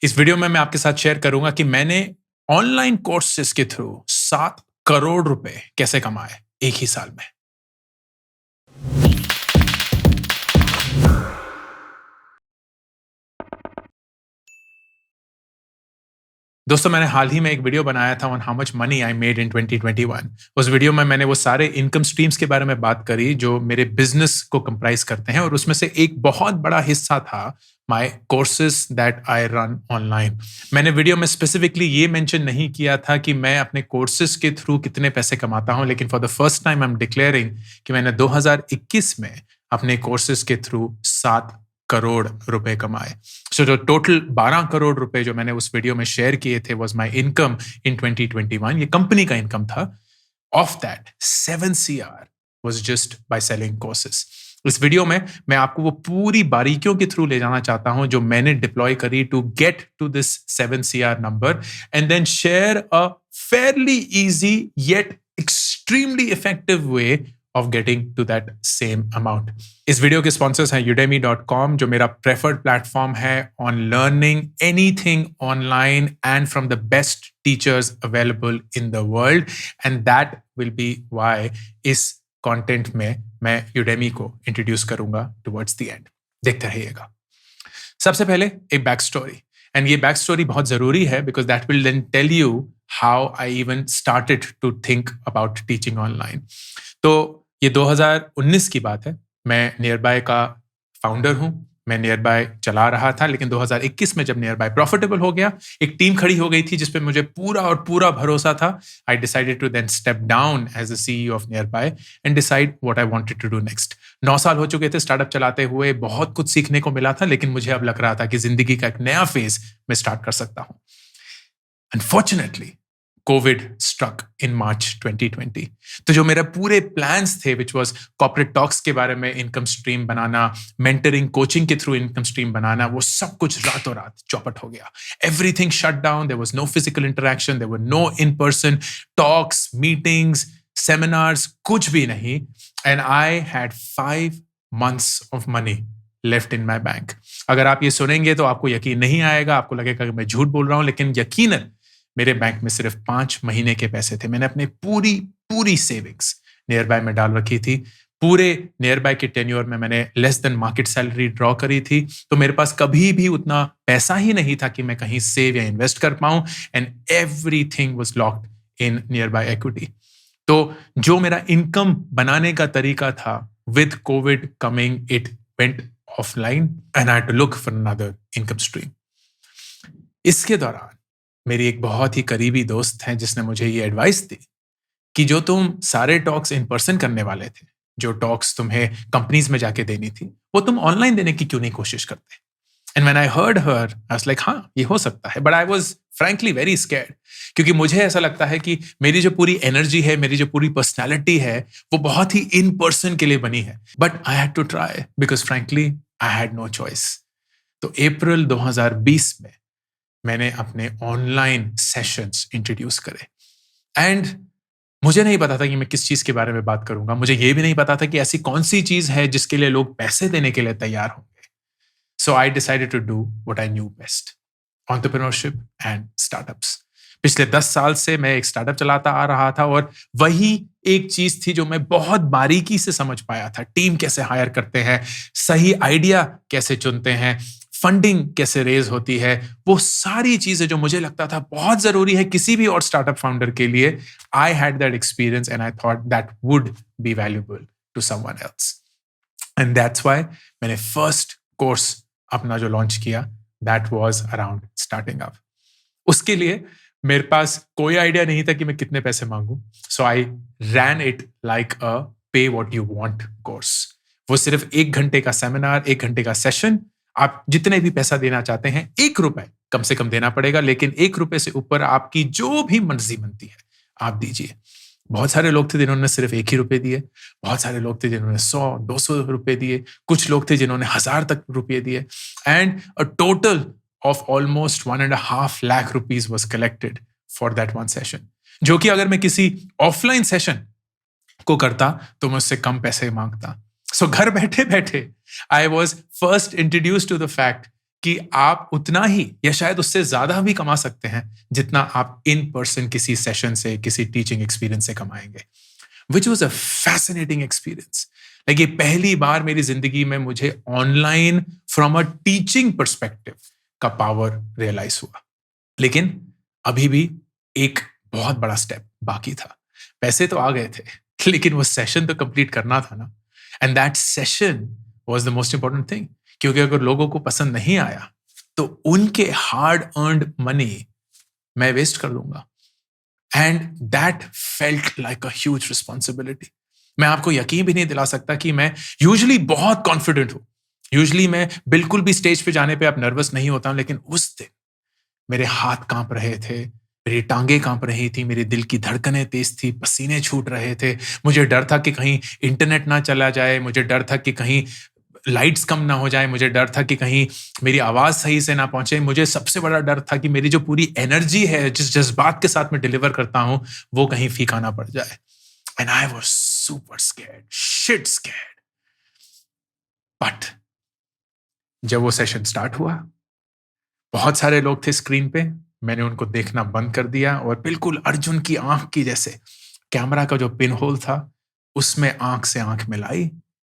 इस वीडियो में मैं आपके साथ शेयर करूंगा कि मैंने ऑनलाइन कोर्सेज के थ्रू 7 करोड़ रुपए कैसे कमाए एक ही साल में। दोस्तों, मैंने हाल ही में एक वीडियो बनाया था on how much money I made in 2021। उस वीडियो में मैंने वो सारे इनकम स्ट्रीम्स के बारे में बात करी जो मेरे बिजनेस को कंप्राइज करते हैं, और उसमें से एक बहुत बड़ा हिस्सा था my courses that I run online. मैंने वीडियो में स्पेसिफिकली ये मेंशन नहीं किया था कि मैं अपने कोर्सेज के थ्रू कितने पैसे कमाता हूं, लेकिन for the first time I am declaring कि मैंने 2021 में अपने कोर्सेज के थ्रू 7 करोड़ रुपए कमाए। सो जो टोटल 12 करोड़ रुपए जो मैंने उस वीडियो में शेयर किए थे वाज माय इनकम इन 2021। ये कंपनी का इनकम था। Of that 7 CR was just by selling courses. इस वीडियो में मैं आपको वो पूरी बारीकियों के थ्रू ले जाना चाहता हूं जो मैंने डिप्लॉय करी to get to this 7 CR number, and then share a fairly easy yet extremely effective way of getting to that same amount. इस वीडियो के स्पॉन्सर्स हैं udemy.com, जो मेरा प्रेफर्ड प्लेटफॉर्म है on learning anything online and from the best teachers available in the world, and that will be why इस content में मैं Udemy को इंट्रोड्यूस करूंगा towards the end. देखते रहिएगा। सबसे पहले एक बैक स्टोरी, एंड ये बैक स्टोरी बहुत जरूरी है because that will then tell you how I even started to think about teaching online. तो ये 2019 की बात है। मैं नियर बाय का फाउंडर हूं। मैं नियर बाय चला रहा था, लेकिन 2021 में जब नियर बाय प्रॉफिटेबल हो गया, एक टीम खड़ी हो गई थी जिस पे मुझे पूरा और पूरा भरोसा था। I decided to then step down as the CEO of Nearbuy and decide what I wanted to do next. 9 साल हो चुके थे स्टार्टअप चलाते हुए, बहुत कुछ सीखने को मिला था, लेकिन मुझे अब लग रहा था कि जिंदगी का एक नया फेज मैं स्टार्ट कर सकता हूं। अनफॉर्चुनेटली कोविड स्ट्रक इन मार्च 2020। तो जो मेरे पूरे प्लान्स थे, विच वॉज कॉर्पोरेट टॉक्स के बारे में इनकम स्ट्रीम बनाना, मेंटरिंग कोचिंग के थ्रू इनकम स्ट्रीम बनाना, वो सब कुछ रातों रात चौपट हो गया। Everything shut down. There was no physical interaction, there were no in person talks, meetings, seminars, कुछ भी नहीं। And I had 5 months of money left in my bank. अगर आप ये सुनेंगे तो आपको यकीन नहीं आएगा, आपको लगेगा कि मैं झूठ बोल रहा हूं, लेकिन यकीनन मेरे बैंक में सिर्फ 5 महीने के पैसे थे। मैंने अपने पूरी सेविंग्स नियर बाय में डाल रखी थी। पूरे नियर बाय के टेन्योर में मैंने less than market salary draw करी थी। तो मेरे पास कभी भी उतना पैसा ही नहीं था कि मैं कहीं सेव या इन्वेस्ट कर पाऊं, and everything was locked in Nearbuy equity. तो जो मेरा इनकम बनाने का तरीका था, with COVID coming it went offline and I had to look for another income stream. इसके दौरान मेरी एक बहुत ही करीबी दोस्त है जिसने मुझे ये एडवाइस दी कि जो तुम सारे टॉक्स इन पर्सन करने वाले थे, जो टॉक्स तुम्हें कंपनीज में जाके देनी थी, वो तुम ऑनलाइन देने की क्यों नहीं कोशिश करते। And when I heard her I was like, हाँ ये हो सकता है, but I was frankly very scared, क्योंकि मुझे ऐसा लगता है कि मेरी जो पूरी एनर्जी है, मेरी जो पूरी पर्सनैलिटी है, वो बहुत ही इन पर्सन के लिए बनी है। But I had to try because frankly I had no choice. तो अप्रैल 2020 में मैंने अपने ऑनलाइन सेशंस इंट्रोड्यूस करे, एंड मुझे नहीं पता था कि मैं किस चीज के बारे में बात करूंगा। मुझे यह भी नहीं पता था कि ऐसी कौन सी चीज है जिसके लिए लोग पैसे देने के लिए तैयार होंगे। So I decided to do what I knew best, entrepreneurship and startups. पिछले 10 साल से मैं एक स्टार्टअप चलाता आ रहा था, और वही एक चीज थी जो मैं बहुत बारीकी से समझ पाया था। टीम कैसे हायर करते हैं, सही आइडिया कैसे चुनते हैं, फंडिंग कैसे रेज होती है, वो सारी चीजें जो मुझे लगता था बहुत जरूरी है किसी भी और स्टार्टअप फाउंडर के लिए। I had that experience and I thought that would be valuable to someone else, and that's why मैंने फर्स्ट कोर्स अपना जो लॉन्च किया, that was around starting up. उसके लिए मेरे पास कोई आइडिया नहीं था कि मैं कितने पैसे मांगू। सो आई रैन इट लाइक अ पे व्हाट यू वांट कोर्स। वो सिर्फ 1 घंटे का सेमिनार, 1 घंटे का सेशन। आप जितने भी पैसा देना चाहते हैं, 1 रुपए कम से कम देना पड़ेगा, लेकिन 1 रुपए से ऊपर आपकी जो भी मर्जी बनती है आप दीजिए। बहुत सारे लोग थे जिन्होंने सिर्फ 1 ही रुपए दिए, बहुत सारे लोग थे जिन्होंने 100-200 रुपए दिए, कुछ लोग थे जिन्होंने 1000 तक रुपए दिए, and a total of almost 1.5 lakh rupees was collected for that one session, जो कि अगर मैं किसी ऑफलाइन सेशन को करता तो मैं उससे कम पैसे मांगता। सो घर बैठे बैठे I was first introduced to the fact कि आप उतना ही या शायद उससे ज़्यादा भी कमा सकते हैं, जितना आप इन पर्सन किसी सेशन से, किसी टीचिंग एक्सपीरियंस से कमाएँगे। Which was a fascinating experience. Like ये पहली बार मेरी ज़िंदगी में मुझे online from a teaching perspective का पावर रियलाइज़ हुआ। लेकिन अभी भी एक बहुत बड़ा स्टेप बाकी था। पैसे तो आ गए थे, लेकिन वो सेशन तो कंप्लीट करना था ना। And that session was the most important thing, क्योंकि अगर लोगों को पसंद नहीं आया, तो उनके हार्ड अर्न्ड मनी मैं वेस्ट कर दूँगा। And that felt like a huge responsibility. मैं आपको यकीन भी नहीं दिला सकता कि मैं यूजुअली बहुत कॉन्फिडेंट हूँ। यूजुअली मैं बिल्कुल भी स्टेज पे जाने पे अब नर्वस नहीं होता हूँ, लेकिन उस दिन मेरे हाथ काँप रहे थे, मेरी टाँगें काँप रही थी, मेरे दिल की धड़कनें तेज़ थी, पसीने छूट रहे थे। मुझे डर था कि कहीं इंटरनेट ना चला जाए, मुझे डर था कि कहीं लाइट्स कम ना हो जाए, मुझे डर था कि कहीं मेरी आवाज़ सही से ना पहुँचे। मुझे सबसे बड़ा डर था कि मेरी जो पूरी एनर्जी है, जिस जज़्बात के साथ मैं डिलीवर करता हूँ, वो कहीं फीका ना पड़ जाए। And I was super scared, shit scared. But जब वो सेशन स्टार्ट हुआ, बहुत सारे लोग थे स्क्रीन पे, मैंने उनको देखना बंद कर दिया और बिल्कुल अर्जुन की आँख की जैसे कैमरा का जो पिन होल था, उसमें आँख से आँख मिलाई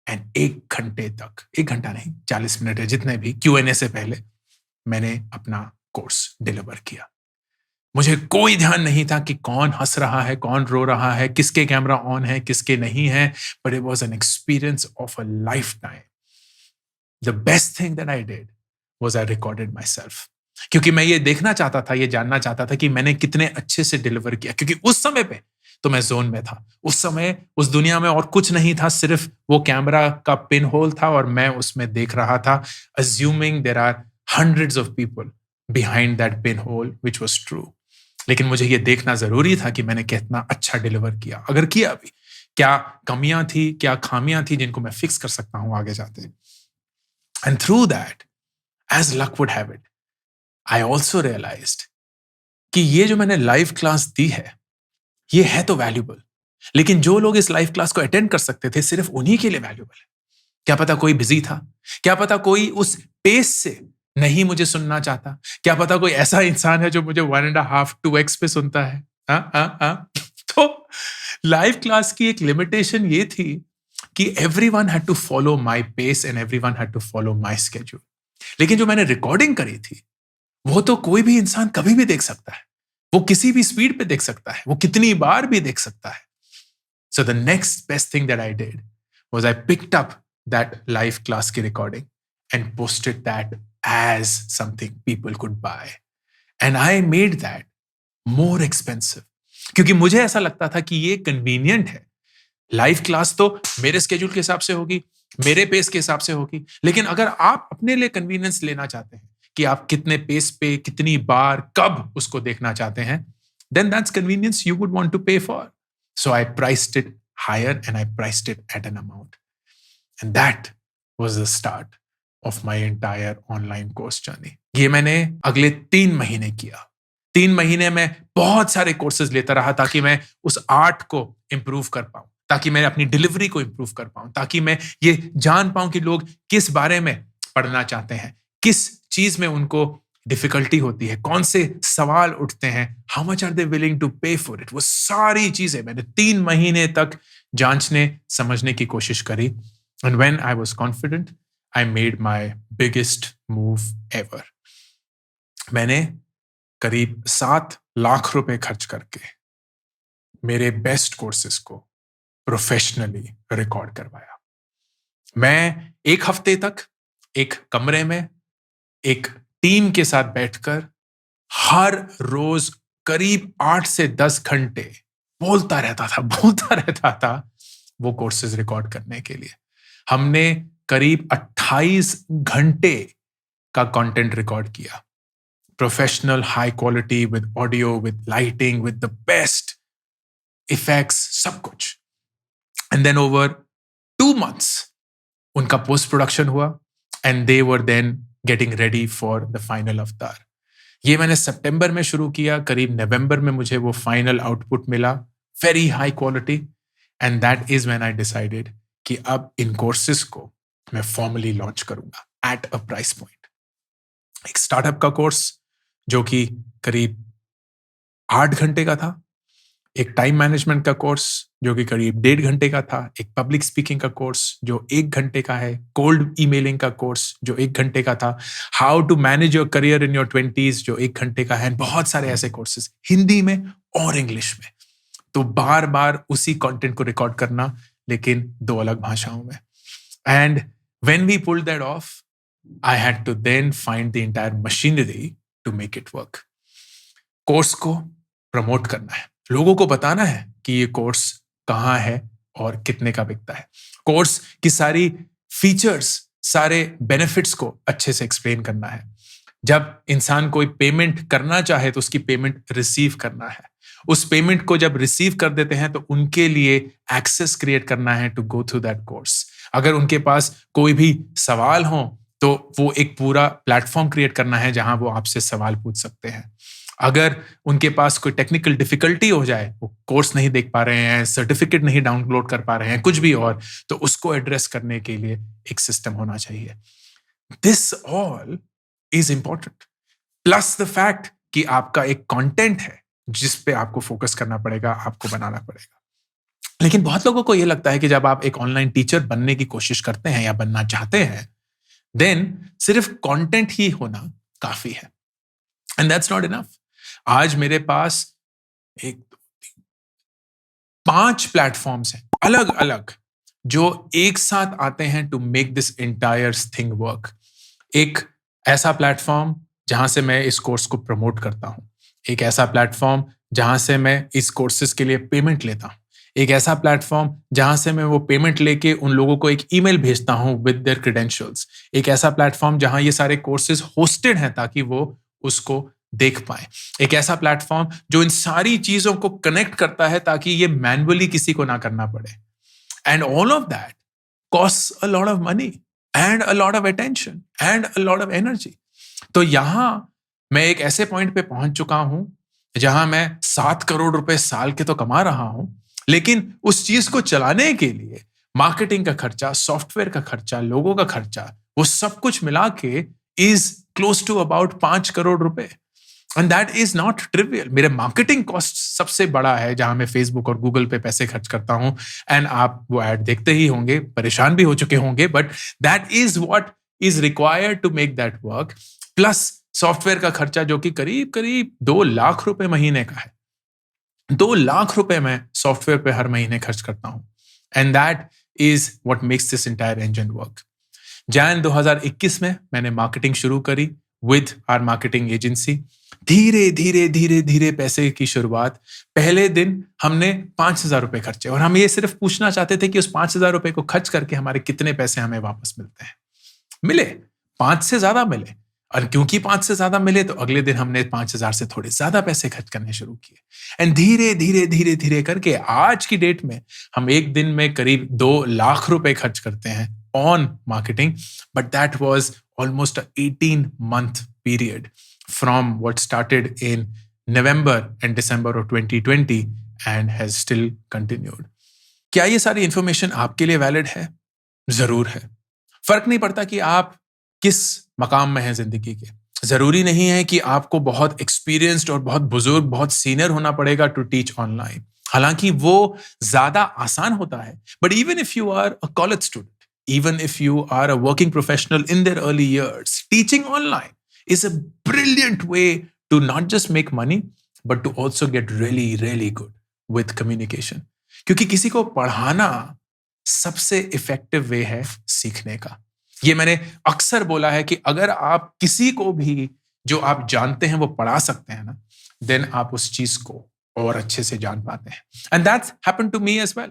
एंड 1 घंटे तक, 1 घंटा नहीं, 40 मिनट या जितने भी Q&A से पहले मैंने अपना कोर्स डिलीवर किया। मुझे कोई ध्यान नहीं था कि कौन हँस रहा है, कौन रो रहा है, किसके कैमरा ऑन है, किसके नहीं है, but it was an experience of a lifetime. The best thing that I did was I recorded my self, क्योंकि मैं ये देखना चाहता था, ये जानना चाहता था कि मैंने कितने अच्छे से डिलीवर किया, क्योंकि उस समय पे तो मैं ज़ोन में था। उस समय उस दुनिया में और कुछ नहीं था, सिर्फ वो कैमरा का पिन होल था और मैं उसमें देख रहा था, assuming there are hundreds of people behind that pinhole which was true. लेकिन मुझे ये देखना ज़रूरी था कि मैंने कितना अच्छा डिलीवर किया, अगर किया भी। क्या कमियाँ थी, क्या खामियाँ थी जिनको मैं फिक्स कर सकता हूँ आगे जाते। And through that, as luck would have it, I also realized कि ये जो मैंने लाइव क्लास दी है, ये है तो वैल्यूएबल, लेकिन जो लोग इस लाइव क्लास को अटेंड कर सकते थे, सिर्फ उन्हीं के लिए वैल्यूएबल है। क्या पता कोई बिजी था, क्या पता कोई उस पेस से नहीं मुझे सुनना चाहता, क्या पता कोई ऐसा इंसान है जो मुझे 1 एंड हाफ 2x पे सुनता है। तो लाइव क्लास की एक लिमिटेशन ये थी कि everyone had to follow my pace and everyone had to follow my schedule. लेकिन जो मैंने रिकॉर्डिंग करी थी, वो तो कोई भी इंसान कभी भी देख सकता है। वो किसी भी स्पीड पे देख सकता है, वो कितनी बार भी देख सकता है। So the next best thing that I did was I picked up that live class की recording and posted that as something people could buy. And I made that more expensive. क्योंकि मुझे ऐसा लगता था कि ये कन्वीनियंट है। Live class तो मेरे स्केड्यूल के हिसाब से होगी, मेरे पेस के हिसाब से होगी। लेकिन अगर आप अपने लिए कन्वीनियंस लेना चाहते हैं कि आप कितने पेस पे, कितनी बार, कब उसको देखना चाहते हैं, then that's convenience you would want to pay for. So I priced it higher and I priced it at an amount. And that was the start of my entire online course journey. ये मैंने अगले 3 महीने किया। 3 महीने में बहुत सारे courses लेता रहा ताकि मैं उस आर्ट को इम्प्रूव कर पाऊँ, ताकि मैं अपनी डिलीवरी को इम्प्रूव कर पाऊँ, ताकि मैं ये जान पाऊँ कि लोग किस बारे में पढ़ना चाहते हैं, किस चीज़ में उनको डिफिकल्टी होती है, कौन से सवाल उठते हैं, how much are they willing to pay for it. वो सारी चीज़ें मैंने 3 महीने तक जाँचने, समझने की कोशिश करी। And when I was confident, I made my biggest move ever. मैंने करीब 7 लाख रुपए खर्च करके मेरे बेस्ट कोर्सेज को प्रोफेशनली रिकॉर्ड करवाया। मैं 1 हफ्ते तक एक कमरे में एक टीम के साथ बैठकर हर रोज करीब 8 से 10 घंटे बोलता रहता था वो कोर्सेज रिकॉर्ड करने के लिए। हमने करीब 28 घंटे का कंटेंट रिकॉर्ड किया। Professional high quality with audio, with lighting, with the best effects, सब कुछ। एंड देन ओवर 2 months उनका पोस्ट प्रोडक्शन हुआ and they were then getting ready for the final avatar. ये मैंने सितंबर में शुरू किया, करीब नवंबर में मुझे वो फाइनल आउटपुट मिला, very high quality. And that is when I decided कि अब इन कोर्सेज को मैं फॉर्मली लॉन्च करूंगा एट अ प्राइस पॉइंट। एक स्टार्टअप का कोर्स जो कि करीब 8 घंटे का था, एक टाइम मैनेजमेंट का कोर्स जो कि करीब 1.5 घंटे का था, एक पब्लिक स्पीकिंग का कोर्स जो 1 घंटे का है, कोल्ड ईमेलिंग का कोर्स जो 1 घंटे का था, how to manage your career in your 20s जो 1 घंटे का है, बहुत सारे ऐसे कोर्सेज हिंदी में और इंग्लिश में। तो बार-बार उसी कंटेंट को रिकॉर्ड करना, लेकिन 2 अलग भाषाओं में। And when we pulled that off, I had to then find the entire machinery to make it work. Course को प्रमोट करना है, लोगों को बताना है कि ये कोर्स कहाँ है और कितने का बिकता है। कोर्स की सारी फीचर्स, सारे बेनिफिट्स को अच्छे से एक्सप्लेन करना है। जब इंसान कोई पेमेंट करना चाहे तो उसकी पेमेंट रिसीव करना है। उस पेमेंट को जब रिसीव कर देते हैं तो उनके लिए एक्सेस क्रिएट करना है to go through that course. अगर उनके पास कोई भी सवाल हो तो वो एक पूरा प्लेटफॉर्म क्रिएट करना है जहां वो आपसे सवाल पूछ सकते हैं। अगर उनके पास कोई टेक्निकल डिफिकल्टी हो जाए, वो कोर्स नहीं देख पा रहे हैं, सर्टिफिकेट नहीं डाउनलोड कर पा रहे हैं, कुछ भी और, तो उसको एड्रेस करने के लिए एक सिस्टम होना चाहिए। This all is important, plus the fact कि आपका एक कंटेंट है जिस पे आपको फोकस करना पड़ेगा, आपको बनाना पड़ेगा। लेकिन बहुत लोगों को यह लगता है कि जब आप एक ऑनलाइन टीचर बनने की कोशिश करते हैं या बनना चाहते हैं, देन सिर्फ कंटेंट ही होना काफी है, एंड दैट्स नॉट इनफ। आज मेरे पास 5 प्लेटफॉर्म्स हैं अलग अलग जो एक साथ आते हैं to make this entire thing work. एक ऐसा प्लेटफॉर्म जहां से मैं इस कोर्स को प्रमोट करता हूं, एक ऐसा प्लेटफॉर्म जहां से मैं इस कोर्सेज के लिए पेमेंट लेता हूं, एक ऐसा प्लेटफॉर्म जहां से मैं वो पेमेंट लेके उन लोगों को एक ईमेल भेजता हूं विद देयर क्रेडेंशियल्स, एक ऐसा प्लेटफॉर्म जहां ये सारे कोर्सेज होस्टेड हैं ताकि वो उसको देख पाए, एक ऐसा प्लेटफॉर्म जो इन सारी चीजों को कनेक्ट करता है ताकि ये मैनुअली किसी को ना करना पड़े। And all of that costs a lot of money and a lot of attention and a lot of energy. तो यहां मैं एक ऐसे पॉइंट पे पहुंच चुका हूं जहां मैं 7 करोड़ रुपए साल के तो कमा रहा हूं, लेकिन उस चीज को चलाने के लिए मार्केटिंग का खर्चा, सॉफ्टवेयर का खर्चा, लोगों का खर्चा, वो सब कुछ मिला के is close to about 5 crore रुपए। And that is not trivial. मेरे मार्केटिंग कॉस्ट सबसे बड़ा है जहां मैं फेसबुक और गूगल पे पैसे खर्च करता हूं, एंड आप वो ऐड देखते ही होंगे, परेशान भी हो चुके होंगे, but that is what is required to make that work. Plus software का खर्चा जो कि करीब करीब 2 लाख रुपए महीने का है। 2 लाख रुपए मैं सॉफ्टवेयर पे हर महीने खर्च करता हूं, and that is what makes this entire engine work. Jain 2021 में मैंने मार्केटिंग शुरू करी विद आवर मार्केटिंग एजेंसी। धीरे धीरे धीरे धीरे पैसे की शुरुआत। पहले दिन हमने 5,000 रुपए खर्चे और हम ये सिर्फ पूछना चाहते थे कि उस 5,000 रुपए को खर्च करके हमारे कितने पैसे हमें वापस मिलते हैं। मिले, 5 से ज्यादा मिले, और क्योंकि 5 से ज्यादा मिले तो अगले दिन हमने 5,000 से थोड़े ज्यादा पैसे खर्च करने शुरू किए, एंड धीरे धीरे धीरे धीरे करके आज की डेट में हम एक दिन में करीब 2 लाख रुपए खर्च करते हैं on marketing. But that was almost a 18-month period from what started in November and December of 2020 and has still continued. क्या ये सारी इंफॉर्मेशन आपके लिए वैलिड है? जरूर है। फर्क नहीं पड़ता कि आप किस मकाम में हैं जिंदगी के। जरूरी नहीं है कि आपको बहुत एक्सपीरियंस्ड और बहुत बुजुर्ग, बहुत सीनियर होना पड़ेगा टू टीच ऑनलाइन। हालांकि वो ज्यादा आसान होता है, but even if you are a college student, even if you are a working professional in their early years, teaching online is a brilliant way to not just make money, but to also get really, really good with communication. क्योंकि किसी को पढ़ाना सबसे effective way है सीखने का। ये मैंने अक्सर बोला है कि अगर आप किसी को भी जो आप जानते हैं वो पढ़ा सकते हैं ना, देन आप उस चीज को और अच्छे से जान पाते हैं। And that's happened to me as well.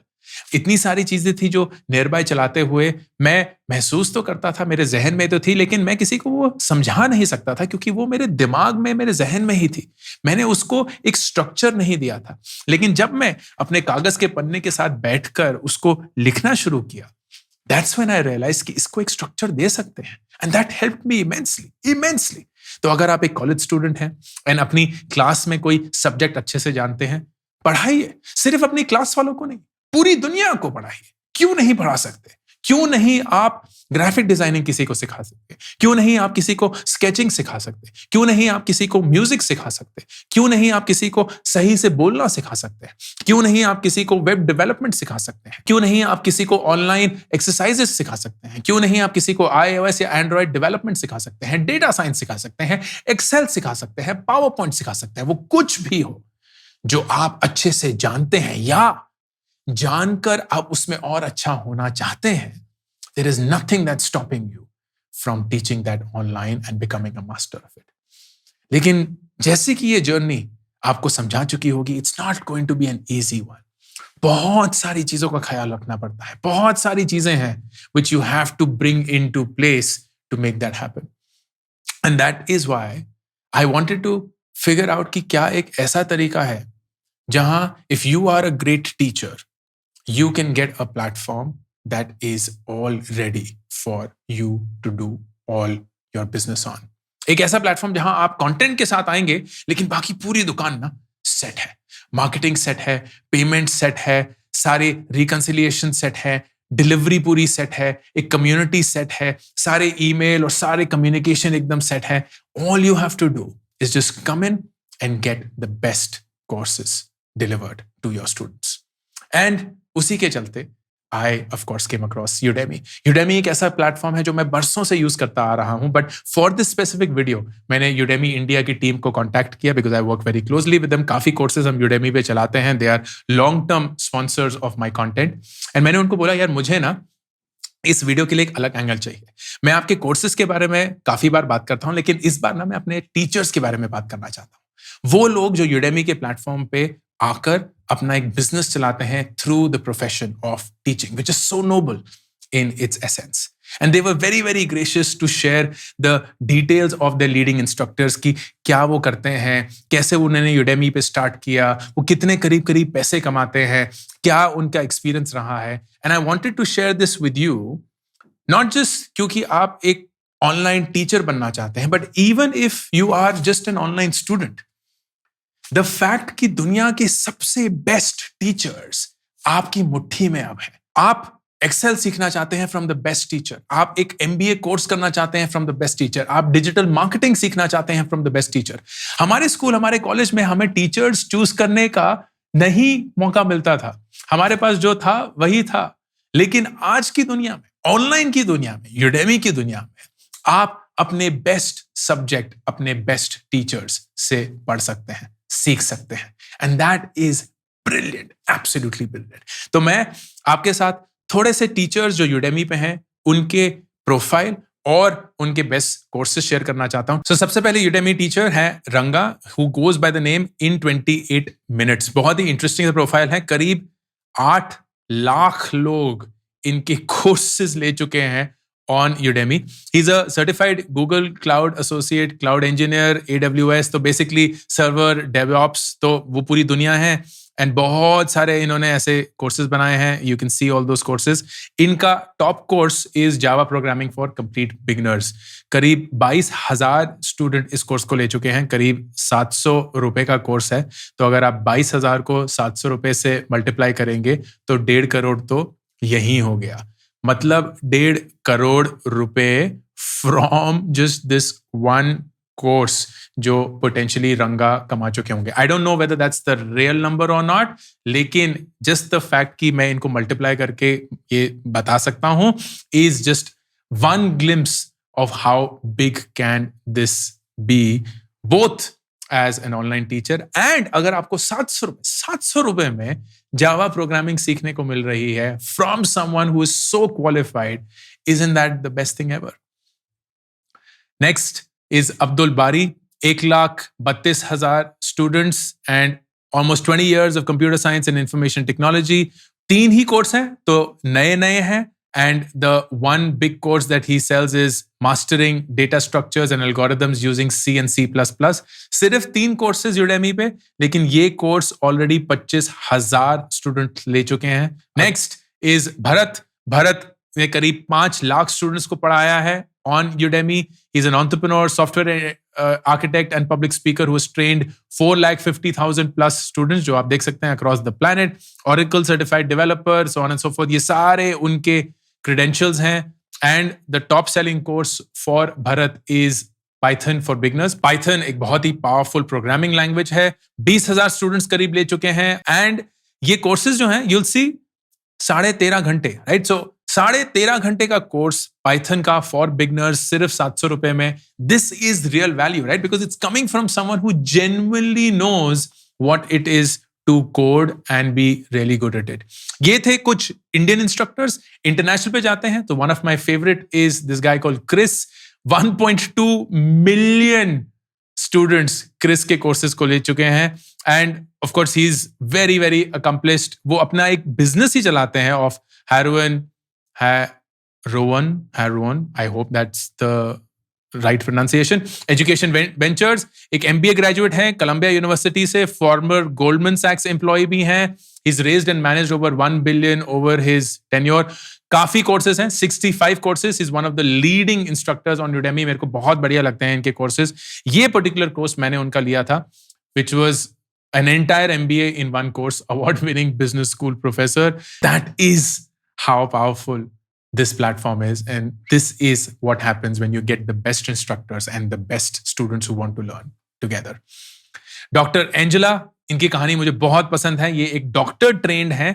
इतनी सारी चीजें थी जो नियर बाय चलाते हुए मैं महसूस तो करता था, मेरे जहन में तो थी, लेकिन मैं किसी को वो समझा नहीं सकता था क्योंकि वो मेरे दिमाग में, मेरे जहन में ही थी। मैंने उसको एक स्ट्रक्चर नहीं दिया था। लेकिन जब मैं अपने कागज के पन्ने के साथ बैठकर उसको लिखना शुरू किया, दैट्स व्हेन आई रियलाइज कि इसको एक स्ट्रक्चर दे सकते हैं, and that helped me immensely. तो अगर आप एक कॉलेज स्टूडेंट हैं एंड अपनी क्लास में कोई सब्जेक्ट अच्छे से जानते हैं, पढ़ाइए। सिर्फ अपनी क्लास वालों को नहीं, पूरी दुनिया को पढ़ाइए। क्यों नहीं पढ़ा सकते? क्यों नहीं आप ग्राफिक डिजाइनिंग किसी को सिखा सकते? क्यों नहीं आप किसी को स्केचिंग सिखा सकते? क्यों नहीं आप किसी को म्यूजिक सिखा सकते? क्यों नहीं आप किसी को सही से बोलना सिखा सकते हैं? क्यों नहीं आप किसी को वेब डेवलपमेंट सिखा सकते हैं? क्यों नहीं आप किसी को ऑनलाइन एक्सरसाइजेस सिखा सकते हैं? क्यों नहीं आप किसी को iOS या एंड्रॉइड डेवलपमेंट सिखा सकते हैं, डेटा साइंस सिखा सकते हैं, एक्सेल सिखा सकते हैं, पावर पॉइंट सिखा सकते हैं? वो कुछ भी हो जो आप अच्छे से जानते हैं या जानकर आप उसमें और अच्छा होना चाहते हैं, there is nothing that's stopping you from teaching that online and becoming a master of it. लेकिन जैसे कि ये जर्नी आपको समझा चुकी होगी, it's not going to be an easy one. बहुत सारी चीजों का ख्याल रखना पड़ता है, बहुत सारी चीजें हैं which you have to bring into place to make that happen. And that is why I wanted to figure out कि क्या एक ऐसा तरीका है जहां if you are a great teacher, you can get a platform that is all ready for you to do all your business on. एक ऐसा platform जहां आप कंटेंट के साथ आएंगे, लेकिन बाकी पूरी दुकान ना सेट है, मार्केटिंग सेट है, पेमेंट सेट है, सारे रिकंसिलिएशन सेट है, डिलीवरी पूरी सेट है, एक कम्युनिटी सेट है, सारे ईमेल और सारे कम्युनिकेशन एकदम सेट है. All you have to do is just come in and get the best courses delivered to your students. And उसी के चलते I of course came across Udemy. Udemy एक ऐसा प्लेटफॉर्म है जो मैं बरसों से यूज करता आ रहा हूं, but for this specific video मैंने Udemy इंडिया की टीम को कांटेक्ट किया because I work very closely with them. काफी कोर्सेज हम Udemy पे चलाते हैं. They are long term sponsors of my content. And मैंने उनको बोला, यार मुझे ना इस वीडियो के लिए एक अलग एंगल चाहिए. मैं आपके कोर्सेज के बारे में काफी बार बात करता हूं, लेकिन इस बार ना मैं अपने टीचर्स के बारे में बात करना चाहता हूं. वो लोग जो Udemy के प्लेटफॉर्म पे आकर अपना एक बिजनेस चलाते हैं through the profession of teaching, which is so noble in its essence. And they were very, very gracious to share the details of their leading instructors कि क्या वो करते हैं, कैसे उन्होंने Udemy पे स्टार्ट किया, वो कितने करीब करीब पैसे कमाते हैं, क्या उनका एक्सपीरियंस रहा है. And I wanted to share this with you, not just क्योंकि आप एक ऑनलाइन टीचर बनना चाहते हैं, but even if you are just an online student, the fact कि दुनिया के सबसे बेस्ट टीचर्स आपकी मुट्ठी में अब है. आप एक्सेल सीखना चाहते हैं फ्रॉम द बेस्ट टीचर, आप एक MBA कोर्स करना चाहते हैं फ्रॉम द बेस्ट टीचर, आप डिजिटल मार्केटिंग सीखना चाहते हैं फ्रॉम द बेस्ट टीचर. हमारे स्कूल, हमारे कॉलेज में हमें टीचर्स चूज करने का नहीं मौका मिलता था. हमारे पास जो था वही था. लेकिन आज की दुनिया में, ऑनलाइन की दुनिया में, Udemy की दुनिया में, आप अपने बेस्ट सब्जेक्ट अपने बेस्ट टीचर्स से पढ़ सकते हैं, सीख सकते हैं. And that is brilliant, absolutely brilliant. तो मैं आपके साथ थोड़े से टीचर्स जो Udemy पे हैं, उनके प्रोफाइल और उनके बेस्ट कोर्सेज शेयर करना चाहता हूं. सबसे पहले Udemy टीचर है रंगा, who goes by the name in 28 minutes. बहुत ही इंटरेस्टिंग प्रोफाइल है. करीब 8 लाख लोग इनके कोर्सेज ले चुके हैं on Udemy. He's a certified Google Cloud Associate, Cloud Engineer, AWS, तो basically server, DevOps, तो वो पूरी दुनिया है. एंड बहुत सारे इन्होंने ऐसे कोर्सेज बनाए हैं. You can see all those courses. इनका top course is Java programming for complete beginners. करीब 22,000 स्टूडेंट इस कोर्स को ले चुके हैं. करीब 700 रुपए का कोर्स है. तो अगर आप 22,000 को 700 रुपए से मल्टीप्लाई करेंगे तो 1.5 करोड़ तो यही हो गया. मतलब 1.5 करोड़ रुपए from just this one course जो पोटेंशियली रंगा कमा चुके होंगे. I don't know whether that's the real number और नॉट, लेकिन जस्ट द फैक्ट कि मैं इनको मल्टीप्लाई करके ये बता सकता हूं is just one glimpse of how big can this be, both as an online teacher and अगर आपको 700 रुपए में जावा प्रोग्रामिंग सीखने को मिल रही है from someone who is so qualified, isn't that the best thing ever? Next is Abdul Bari, 1,32,000 students and almost 20 years of computer science and information technology. 3 he course हैं तो नए हैं. And the one big course that he sells is mastering data structures and algorithms using C and C++. सिर्फ 3 courses Udemy पे, लेकिन ये course already 25,000 student ले चुके हैं. नेक्स्ट इज भरत ने करीब 5 लाख स्टूडेंट्स को पढ़ाया है on Udemy. He's an entrepreneur, software architect and public speaker who has trained 4,50,000 plus students जो आप देख सकते हैं across the planet. Oracle certified developer, so on and so forth. ये सारे उनके credentials हैं, and the top selling course for Bharat is Python for beginners. Python एक बहुत ही powerful programming language है. 20,000 students करीब ले चुके हैं, and ये courses जो हैं, you'll see 13.5 घंटे, right? So 13.5 घंटे का कोर्स पाइथन का फॉर बिगनर्स सिर्फ 700 रुपए में. This is real value, right? Because it's coming from someone who genuinely knows what it is to code and be really good at it. ये थे कुछ इंडियन इंस्ट्रक्टर्स. इंटरनेशनल पे जाते हैं तो one of my favourite is this guy called Chris. 1.2 million students Chris के courses को ले चुके हैं, एंड ऑफ कोर्स ही इज वेरी वेरी अकम्प्लिश्ड. वो अपना एक बिजनेस ही चलाते हैं of heroin Heroin, I hope that's the right pronunciation. Education Ventures, एक MBA graduate हैं Columbia University से, former Goldman Sachs employee भी हैं. He's raised and managed over 1 billion over his tenure. काफी courses हैं, 65 courses. He's one of the leading instructors on Udemy. मेरे को बहुत बढ़िया लगते हैं इनके courses. ये particular course मैंने उनका लिया था, which was an entire MBA in one course, award-winning business school professor. That is how powerful this platform is, and this is what happens when you get the best instructors and the best students who want to learn together. Dr. Angela, इनकी कहानी मुझे बहुत पसंद है. ये एक doctor trend है,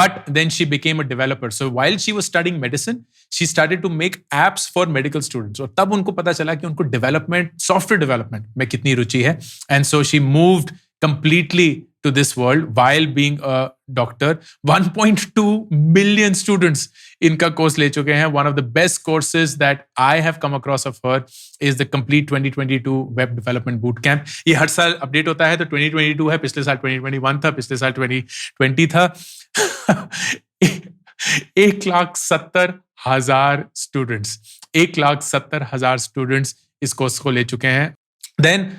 but then she became a developer. So while she was studying medicine, she started to make apps for medical students. और तब उनको पता चला कि उनको डेवलपमेंट, सॉफ्टवेयर डेवलपमेंट में कितनी रुचि है. And so she moved completely to this world while being a doctor. 1.2 million students इनका कोर्स ले चुके हैं. One of the best courses that I have come across of her is the complete 2022 web development bootcamp. ये हर साल update होता है, तो 2022 है, पिछले साल 2021 था, पिछले साल 2020 था. 1,70,000 स्टूडेंट्स, 1,70,000 स्टूडेंट्स इस कोर्स को ले चुके हैं. Then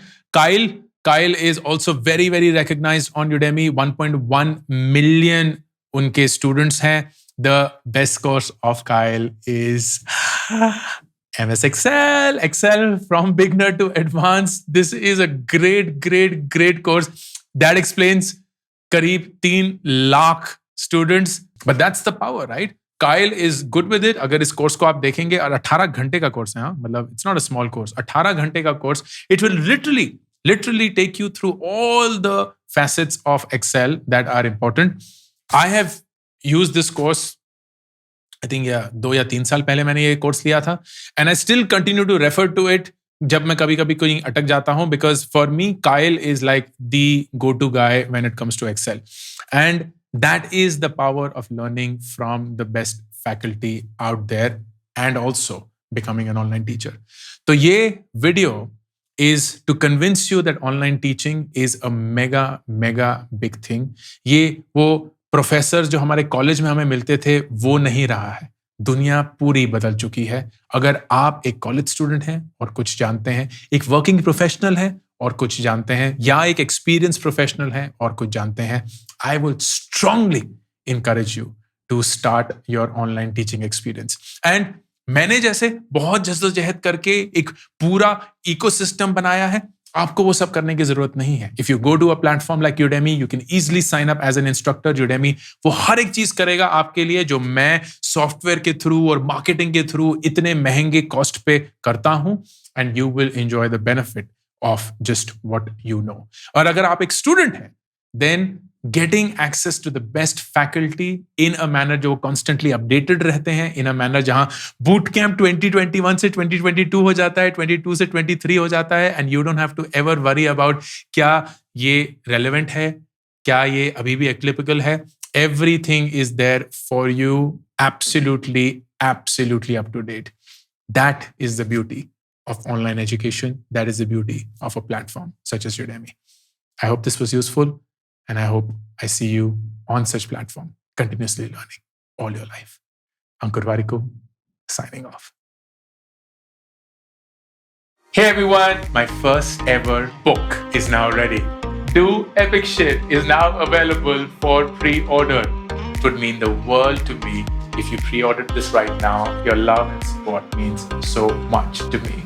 Kyle is also very, very recognized on Udemy. 1.1 million उनके students हैं. The best course of Kyle is MS Excel from beginner to advanced. This is a great course that explains करीब 3 lakh students. But that's the power, right? Kyle is good with it. अगर इस course को आप देखेंगे, और 18 घंटे का course है, हाँ, मतलब it's not a small course. 18 घंटे का course, it will literally take you through all the facets of Excel that are important. I have used this course, I think 2 या 3 साल पहले मैंने ये कोर्स लिया था, and I still continue to refer to it जब मैं कभी-कभी कोई अटक जाता हूँ, because for me Kyle is like the go-to guy when it comes to Excel, and that is the power of learning from the best faculty out there and also becoming an online teacher. तो ये video is to convince you that online teaching is a mega big thing. ये वो professor जो हमारे college में हमें मिलते थे, वो नहीं रहा है. दुनिया पूरी बदल चुकी है. अगर आप एक कॉलेज स्टूडेंट हैं और कुछ जानते हैं, एक वर्किंग प्रोफेशनल है और कुछ जानते हैं, या एक एक्सपीरियंस प्रोफेशनल है और कुछ जानते हैं, I will strongly encourage you to start your online teaching experience. And मैंने जैसे बहुत जद्दोजहद करके एक पूरा इकोसिस्टम बनाया है, आपको वो सब करने की जरूरत नहीं है. If you go to a platform like Udemy, you can easily sign up as an instructor. Udemy वो हर एक चीज करेगा आपके लिए जो मैं सॉफ्टवेयर के थ्रू और मार्केटिंग के थ्रू इतने महंगे कॉस्ट पे करता हूं, and you will enjoy the benefit of just what you know. और अगर आप एक स्टूडेंट हैं, then getting access to the best faculty in a manner जो constantly updated रहते हैं, in a manner जहां boot camp 2021 से 2022 हो जाता है, 22 से 23 हो जाता है, and you don't have to ever worry about क्या ये relevant है, क्या ये अभी भी applicable है. Everything is there for you, absolutely up to date. That is the beauty of online education. That is the beauty of a platform such as Udemy. I hope this was useful. And I hope I see you on such platform, continuously learning all your life. Ankur Warikoo, signing off. Hey everyone, my first ever book is now ready. Do Epic Shit is now available for pre-order. It would mean the world to me if you pre-ordered this right now. Your love and support means so much to me.